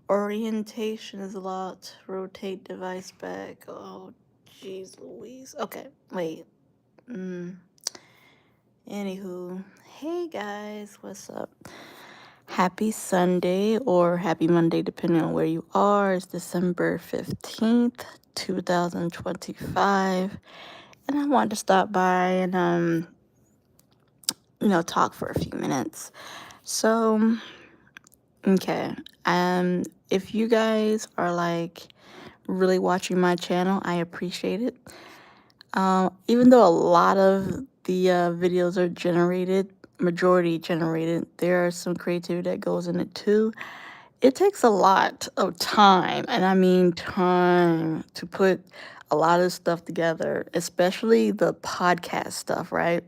Orientation is locked. Rotate device back. Oh, jeez Louise. Okay, wait. Mm. Anywho, hey guys, what's up? Happy Sunday or happy Monday, depending on where you are. It's December 15th, 2025. And I wanted to stop by and, talk for a few minutes. So, okay. If you guys are like really watching my channel, I appreciate it. Even though a lot of the videos are majority generated, there are some creativity that goes in it too. It takes a lot of time, and I mean time, to put a lot of stuff together, especially the podcast stuff, right?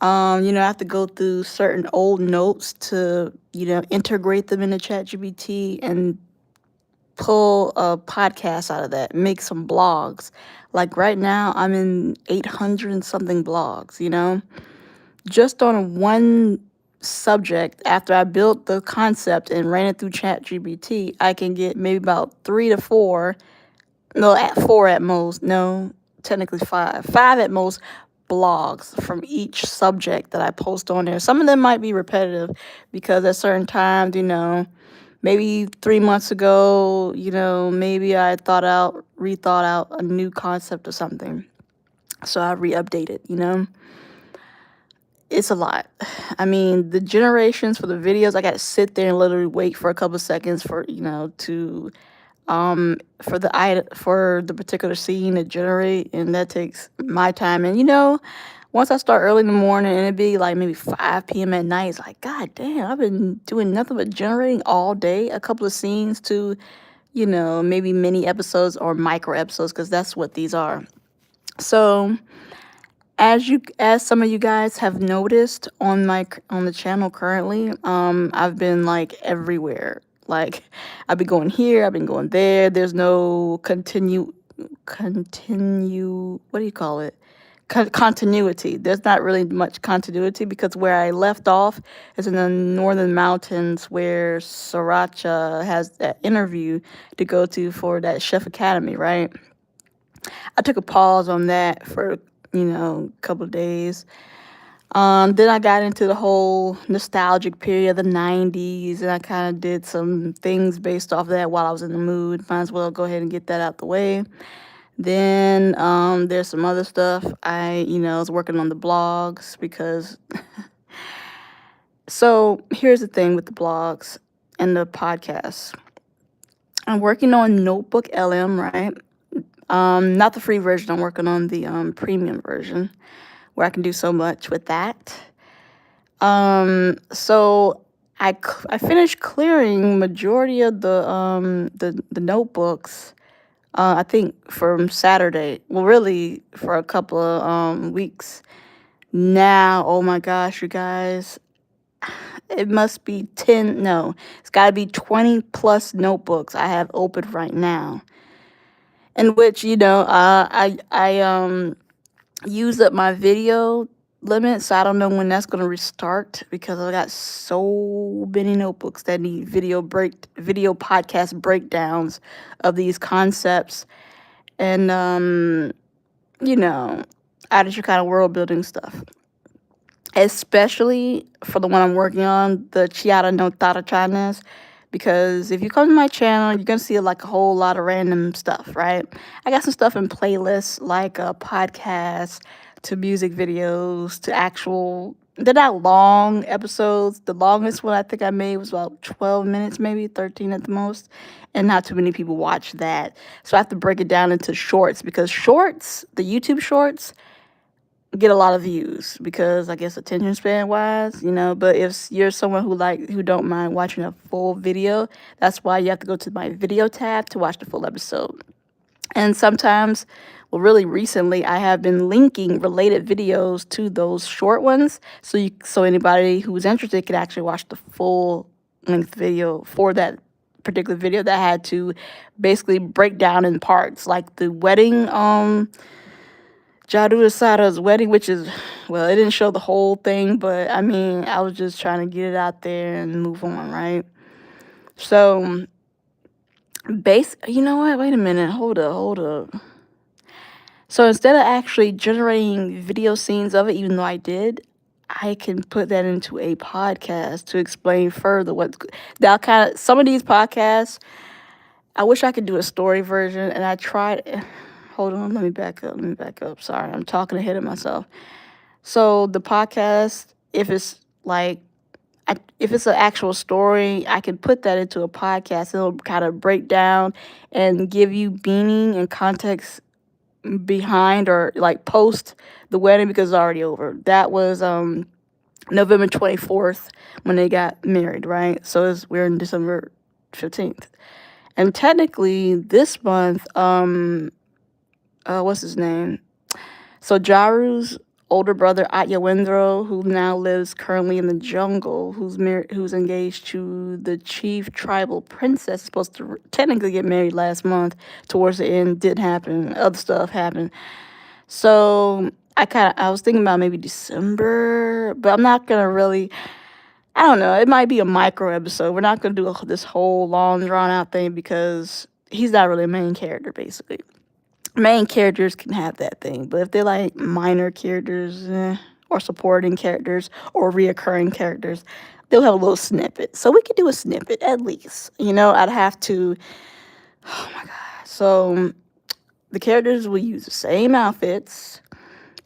I have to go through certain old notes to, integrate them into ChatGPT and pull a podcast out of that, make some blogs. Like right now, I'm in 800 and something blogs, just on one subject. After I built the concept and ran it through ChatGPT, I can get maybe about 3 to 4, no, at 4 at most, no, technically 5 at most blogs from each subject that I post on there. Some of them might be repetitive because at certain times, maybe 3 months ago, maybe I rethought out a new concept or something. So I re-updated, It's a lot. I mean, the generations for the videos, I got to sit there and literally wait for a couple of seconds for, for the particular scene to generate, and that takes my time. And once I start early in the morning and it'd be like maybe 5 p.m. at night, it's like, god damn, I've been doing nothing but generating all day, a couple of scenes to, maybe mini episodes or micro episodes, because that's what these are. So as some of you guys have noticed on the channel currently, I've been like everywhere. Like, I've been going here, I've been going there. There's no continue what do you call it? Continuity. There's not really much continuity because where I left off is in the northern mountains, where Sriracha has that interview to go to for that Chef Academy, right? I took a pause on that for, a couple of days. Then I got into the whole nostalgic period of the 90s, and I kind of did some things based off that while I was in the mood. Might as well go ahead and get that out the way. Then there's some other stuff. I was working on the blogs because. So here's the thing with the blogs and the podcasts. I'm working on Notebook LM, right? Not the free version. I'm working on the premium version, where I can do so much with that. So I finished clearing majority of the notebooks. I think from Saturday. Well, really for a couple of weeks now. Oh my gosh, you guys! It must be 10. No, it's got to be 20 plus notebooks I have open right now. In which I use up my video limit, so I don't know when that's gonna restart because I got so many notebooks that need video podcast breakdowns of these concepts, and you know, out of your kind of world building stuff. Especially for the one I'm working on, the Chiara no Tarachanes, because if you come to my channel, you're gonna see like a whole lot of random stuff, right? I got some stuff in playlists like podcasts to music videos to actual. They're not long episodes. The longest one I think I made was about 12 minutes, maybe 13 at the most, and not too many people watch that. So I have to break it down into shorts because the YouTube shorts, get a lot of views because I guess attention span wise, but if you're someone who don't mind watching a full video, that's why you have to go to my video tab to watch the full episode. And sometimes, well, really recently, I have been linking related videos to those short ones, so anybody who's interested can actually watch the full length video for that particular video that I had to basically break down in parts, like the wedding Jaru Asada's wedding, which is, well, it didn't show the whole thing, but I mean, I was just trying to get it out there and move on, right? So, you know what? Wait a minute. Hold up, hold up. So instead of actually generating video scenes of it, even though I did, I can put that into a podcast to explain further that kind of some of these podcasts. I wish I could do a story version, and I tried. Hold on, let me back up. Let me back up. Sorry, I'm talking ahead of myself. So the podcast, if it's like, if it's an actual story, I can put that into a podcast. It'll kind of break down and give you meaning and context behind or like post the wedding because it's already over. That was November 24th when they got married, right? So we're in December 15th. And technically this month, what's his name? So Jaru's older brother Atyawendro, who now lives currently in the jungle, who's engaged to the chief tribal princess, is supposed to technically get married last month. Towards the end, didn't happen. Other stuff happened. So I was thinking about maybe December, but I'm not gonna really. I don't know. It might be a micro episode. We're not gonna do this whole long drawn out thing because he's not really a main character, basically. Main characters can have that thing, but if they're like minor characters, or supporting characters or reoccurring characters, they'll have a little snippet. So we could do a snippet at least. I'd have to. Oh my god. So the characters will use the same outfits,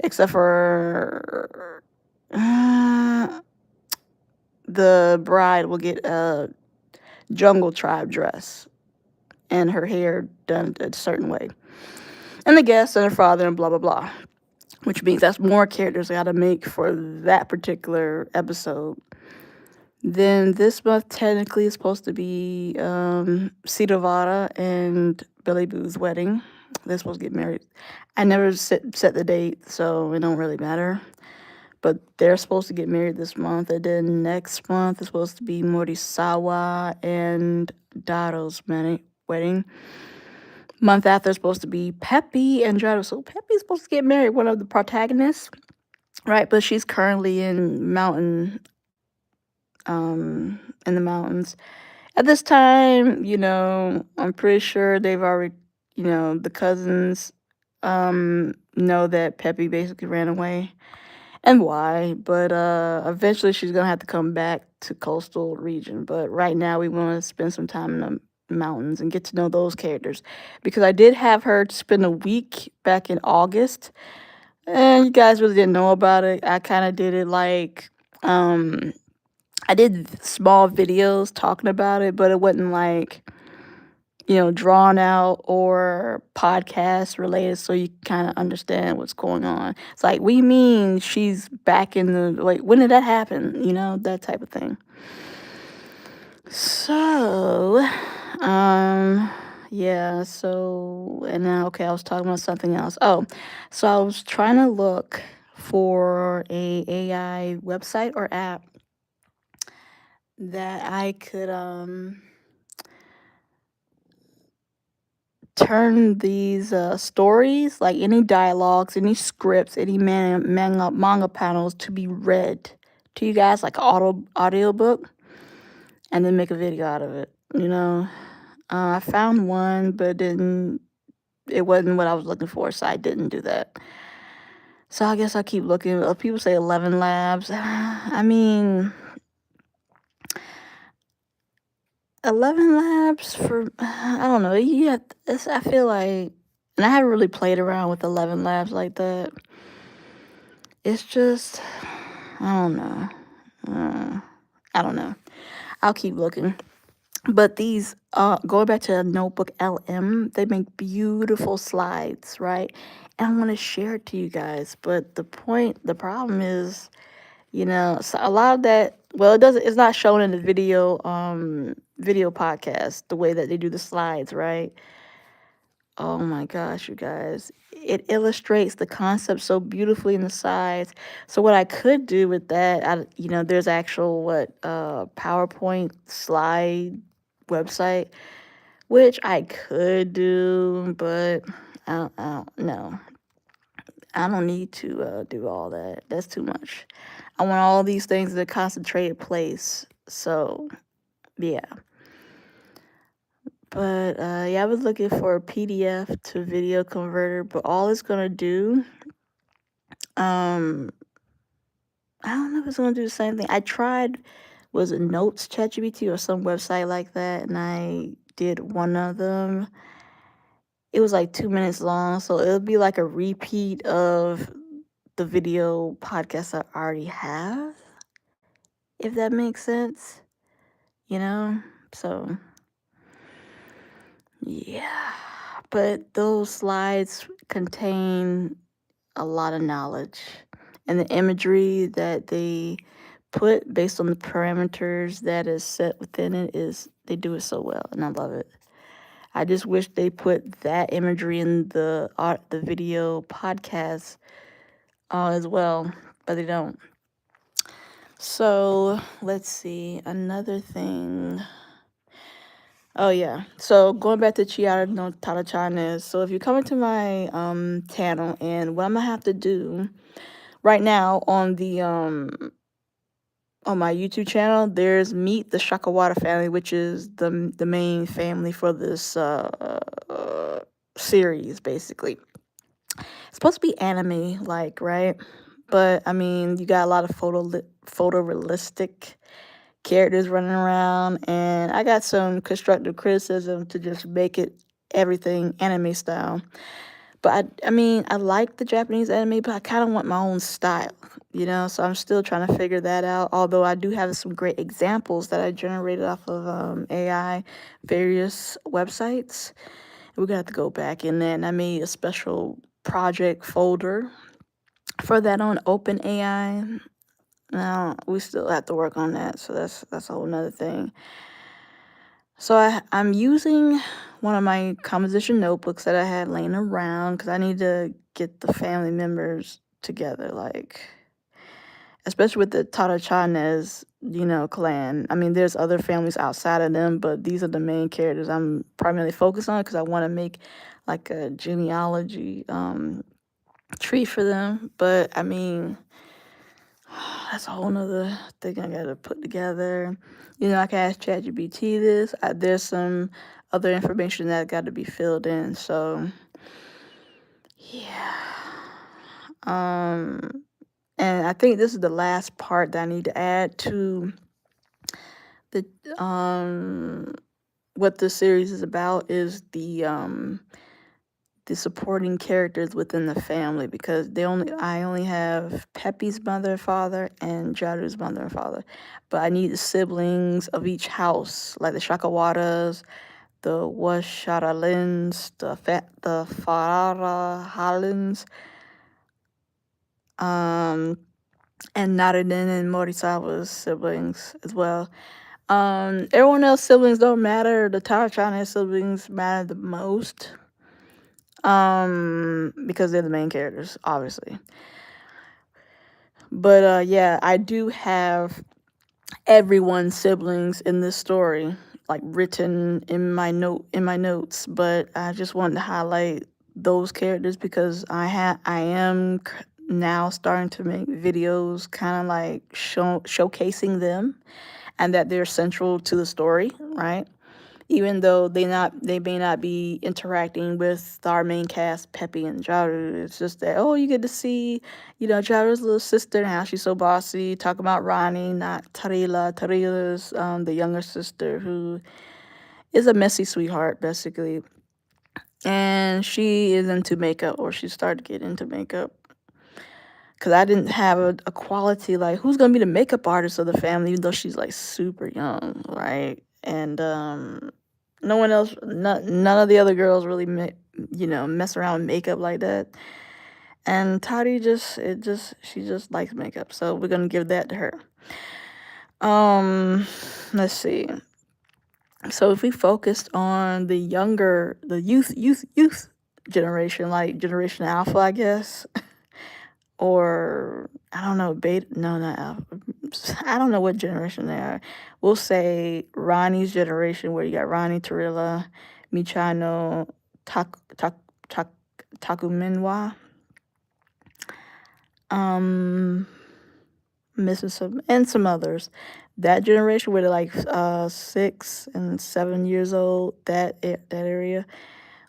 except for the bride will get a jungle tribe dress and her hair done a certain way. And the guest and her father and blah blah blah. Which means that's more characters I gotta make for that particular episode. Then this month technically is supposed to be Sidavara and Billy Boo's wedding. They're supposed to get married. I never set the date, so it don't really matter. But they're supposed to get married this month. And then next month is supposed to be Morisawa and Daro's wedding. Month after is supposed to be Peppy and Dado. So Peppy's supposed to get married, one of the protagonists, right? But she's currently in the mountains. At this time, I'm pretty sure they've already, the cousins know that Peppy basically ran away and why. But eventually she's gonna have to come back to coastal region. But right now we want to spend some time in the mountains and get to know those characters because I did have her spend a week back in August, and you guys really didn't know about it. I kind of did it like I did small videos talking about it, but it wasn't like drawn out or podcast related, so you kind of understand what's going on. It's like, we mean she's back in the, like, when did that happen? That type of thing. So, yeah, so, and now, okay, I was talking about something else. Oh, so I was trying to look for a AI website or app that I could, turn these stories, like any dialogues, any scripts, any manga panels to be read to you guys like audiobook, and then make a video out of it. I found one, but it wasn't what I was looking for, so I didn't do that. So I guess I'll keep looking. People say 11 Labs. I mean, 11 Labs for, I don't know. I feel like, and I haven't really played around with 11 Labs like that. It's just, I don't know. I don't know. I'll keep looking. But these, going back to Notebook LM, they make beautiful slides, right? And I want to share it to you guys. But the problem is, so a lot of that, well, it's not shown in the video podcast, the way that they do the slides, right? Oh my gosh, you guys. It illustrates the concept so beautifully in the sides. So what I could do with that, there's actual PowerPoint slide website, which I could do, but I don't know. I don't need to do all that. That's too much. I want all these things in a concentrated place. So, yeah. But yeah, I was looking for a PDF to video converter, but all it's gonna do, um, I don't know if it's gonna do the same thing. I tried, was it Notes ChatGPT or some website like that, and I did one of them. It was like 2 minutes long, so it'll be like a repeat of the video podcast I already have, if that makes sense, you know? So yeah. But those slides contain a lot of knowledge, and the imagery that they put based on the parameters that is set within it is they do it so well, and I love it. I just wish they put that imagery in the art, the video podcast as well, but they don't. So let's see another thing. Oh yeah. So going back to Chiara no Tarachan, so if you come into my channel, and what I'm gonna have to do right now on my YouTube channel, there's Meet the Shakawada family, which is the main family for this series basically. It's supposed to be anime like, right? But I mean, you got a lot of photorealistic characters running around, and I got some constructive criticism to just make it everything anime style. But I mean, I like the Japanese anime, but I kind of want my own style, you know? So I'm still trying to figure that out. Although I do have some great examples that I generated off of AI, various websites. We're gonna have to go back, and then I made a special project folder for that on OpenAI. Now we still have to work on that, so that's a whole nother thing. So I'm using one of my composition notebooks that I had laying around because I need to get the family members together, like especially with the Tarachanes, clan. I mean, there's other families outside of them, but these are the main characters I'm primarily focused on because I want to make like a genealogy tree for them. But I mean, that's a whole nother thing I gotta put together. I can ask ChatGPT this. There's some other information that got to be filled in. So, yeah. And I think this is the last part that I need to add to the what this series is about is the supporting characters within the family, because I only have Peppy's mother and father and Jaru's mother and father, but I need the siblings of each house, like the Shakawadas, the Washaralins, the Farara Halins, and Narinen and Morisawa's siblings as well. Everyone else siblings don't matter. The Tarachana siblings matter the most. Because they're the main characters, obviously. But yeah, I do have everyone's siblings in this story, like written in my notes. But I just wanted to highlight those characters because I am now starting to make videos, kind of like showcasing them, and that they're central to the story, right? Even though they may not be interacting with our main cast, Peppy and Jaru. It's just that, oh, you get to see, Jaru's little sister and how she's so bossy. Talk about Ronnie, not Tarila. Tarila's the younger sister who is a messy sweetheart, basically. And she is into makeup, or she started to get into makeup. Because I didn't have a quality, like, who's going to be the makeup artist of the family, even though she's, like, super young, right? And no one else, none of the other girls really, mess around with makeup like that. And Toddy she just likes makeup, so we're gonna give that to her. Let's see. So if we focused on the youth generation, like Generation Alpha, I guess, or I don't know, beta, no, not alpha. I don't know what generation they are. We'll say Ronnie's generation, where you got Ronnie, Tarilla, Michano, Tak Takuminwa. Missing some others. that generation where they're like 6 and 7 years old, that area.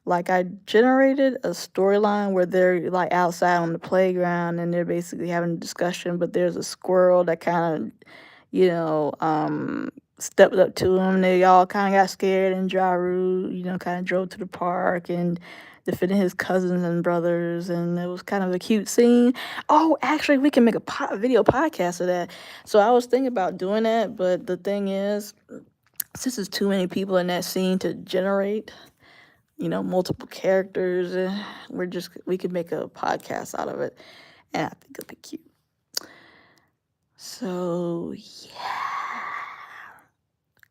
Like I generated a storyline where they're like outside on the playground and they're basically having a discussion, but there's a squirrel that kind of, you know, stepped up to them. They all kind of got scared, and Jaru, kind of drove to the park and defended his cousins and brothers, and it was kind of a cute scene. Oh, actually, we can make a video podcast of that. So I was thinking about doing that, but the thing is, since there's too many people in that scene to generate, multiple characters, we could make a podcast out of it, and I think it'll be cute. So yeah,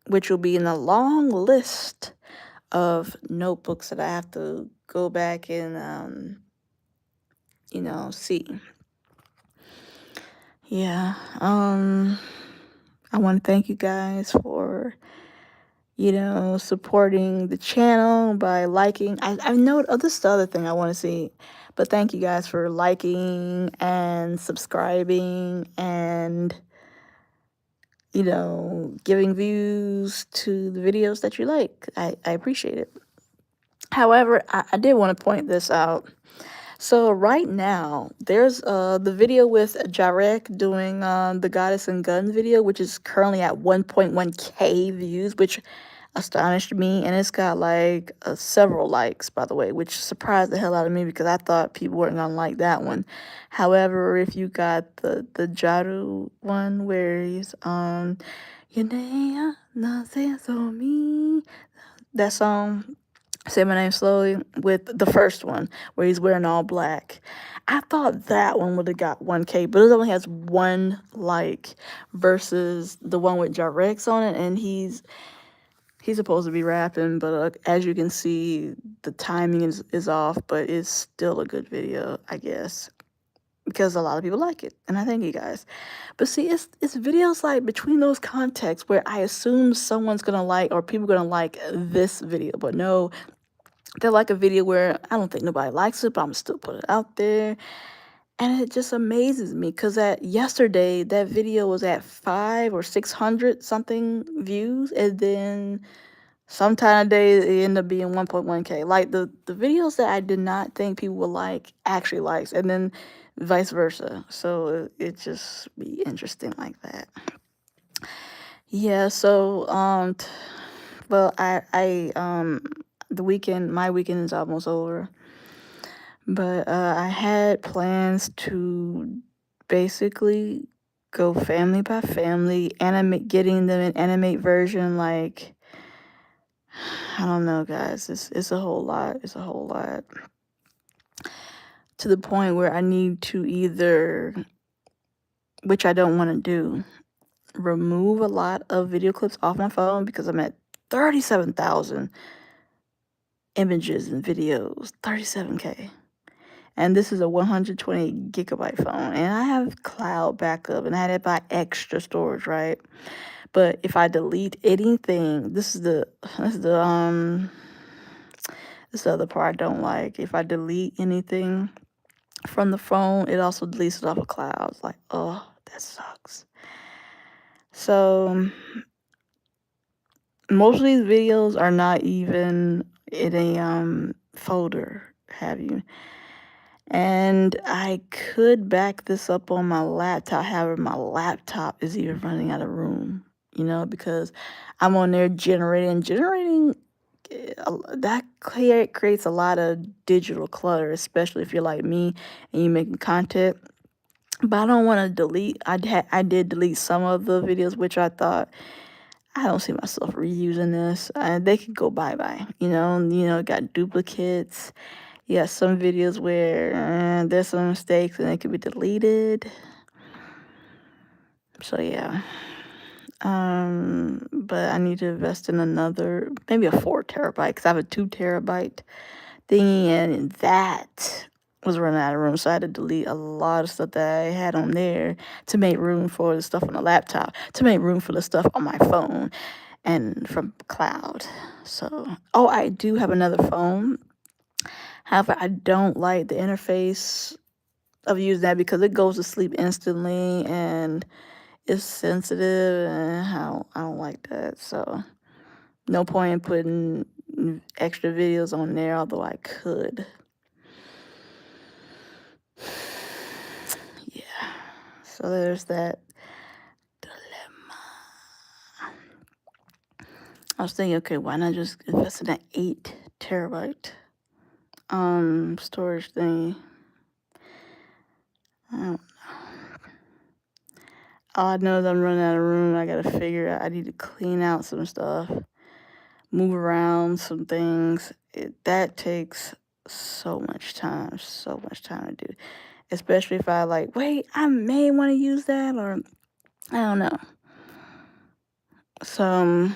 which will be in a long list of notebooks that I have to go back and see. Yeah. I want to thank you guys for supporting the channel by liking. I know this the other thing I want to see, but thank you guys for liking and subscribing and giving views to the videos that you like. I appreciate it. However, I did want to point this out. So right now, there's the video with Jarek doing the Goddess and Gun video, which is currently at 1.1K views, which astonished me, and it's got like several likes, by the way, which surprised the hell out of me because I thought people weren't gonna like that one. However, if you got the Jaru one where he's that song, Say My Name Slowly, with the first one where he's wearing all black, I thought that one would have got 1K, but it only has one like versus the one with Jarex on it, and he's supposed to be rapping, but as you can see, the timing is off, but it's still a good video, I guess, because a lot of people like it, and I thank you guys. But see, it's videos like between those contexts where I assume someone's gonna like or people gonna like this video, but no, they're like a video where I don't think nobody likes it, but I'm still put it out there. And it just amazes me because yesterday that video was at 500 or 600 something views, and then sometime a day it ended up being 1.1K. Like the videos that I did not think people would like actually likes, and then vice versa. So it just be interesting like that. Yeah. So well, my weekend is almost over. But I had plans to basically go family by family, getting them an animate version. Like, I don't know, guys. It's a whole lot. It's a whole lot. To the point where I need to either, which I don't want to do, remove a lot of video clips off my phone because I'm at 37,000 images and videos. 37K. And this is a 120 gigabyte phone, and I have cloud backup, and I had to buy extra storage, right? But if I delete anything, this is the other part I don't like. If I delete anything from the phone, it also deletes it off of cloud. It's like, oh, that sucks. So most of these videos are not even in a folder, have you? And I could back this up on my laptop. However, my laptop is even running out of room, because I'm on there generating. That creates a lot of digital clutter, especially if you're like me and you're making content. But I don't want to delete. I did delete some of the videos, which I thought, I don't see myself reusing this. They could go bye-bye, got duplicates. Yeah, some videos where there's some mistakes and they could be deleted. So yeah. But I need to invest in maybe a 4 terabyte, because I have a 2 terabyte thingy, and that was running out of room. So I had to delete a lot of stuff that I had on there to make room for the stuff on the laptop, to make room for the stuff on my phone and from cloud. So, I do have another phone. However, I don't like the interface of using that because it goes to sleep instantly, and it's sensitive, and I don't like that. So no point in putting extra videos on there, although I could. Yeah. So there's that dilemma. I was thinking, okay, why not just invest in an 8 terabyte storage thing? I don't. All I know is I'm running out of room. I gotta figure out. I need to clean out some stuff, move around some things. That takes so much time to do. Especially if I like, wait, I may want to use that, or I don't know. So,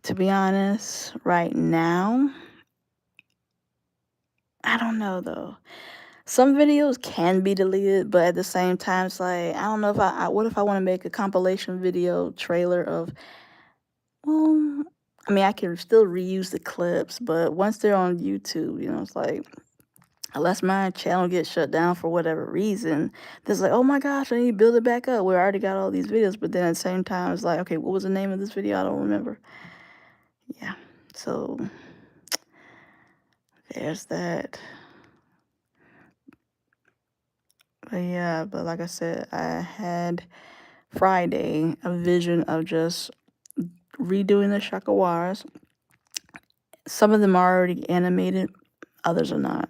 to be honest, right now, I don't know though. Some videos can be deleted, but at the same time, it's like, I don't know if what if I want to make a compilation video trailer of, well, I mean, I can still reuse the clips, but once they're on YouTube, it's like, unless my channel gets shut down for whatever reason, there's like, oh my gosh, I need to build it back up. We already got all these videos, but then at the same time, it's like, okay, what was the name of this video? I don't remember. Yeah, so there's that. But yeah, but like I said, I had Friday a vision of just redoing the shakawaras. Some of them are already animated, others are not.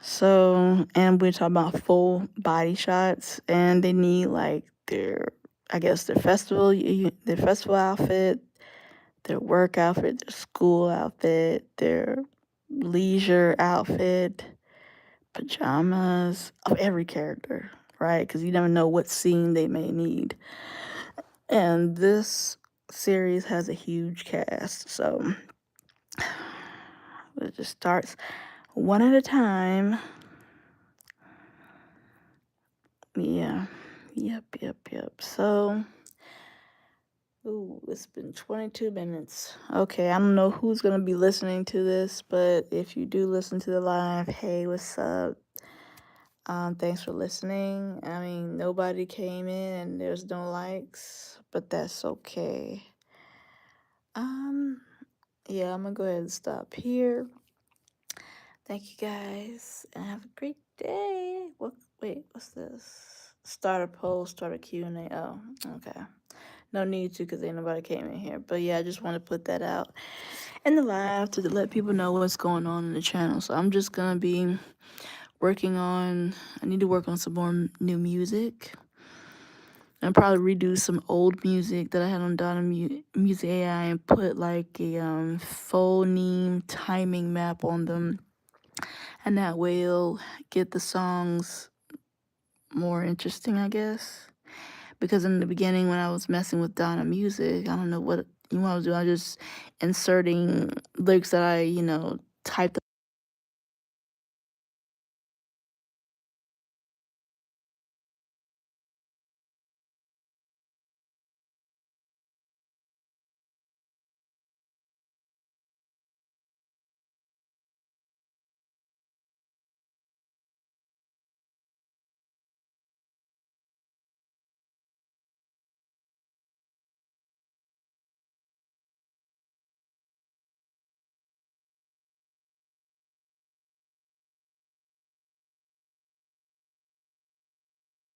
So, and we're talking about full body shots, and they need like I guess their festival outfit, their work outfit, their school outfit, their leisure outfit, pajamas of every character, right? Because you never know what scene they may need. And this series has a huge cast, so it just starts one at a time. Yeah. Yep. So, ooh, it's been 22 minutes. Okay, I don't know who's gonna be listening to this, but if you do listen to the live, hey, what's up? Thanks for listening. I mean, nobody came in and there's no likes, but that's okay. Yeah, I'm gonna go ahead and stop here. Thank you guys, and have a great day. Wait, what's this? Start a poll, start a Q&A. Oh, okay. No need to, because ain't nobody came in here. But yeah, I just want to put that out in the live to let people know what's going on in the channel. So I'm just gonna be I need to work on some more new music. And probably redo some old music that I had on Donna Music AI and put like a phoneme timing map on them. And that way it'll get the songs more interesting, I guess. Because in the beginning when I was messing with Donna Music, I don't know what you want to do. I was just inserting lyrics that I, typed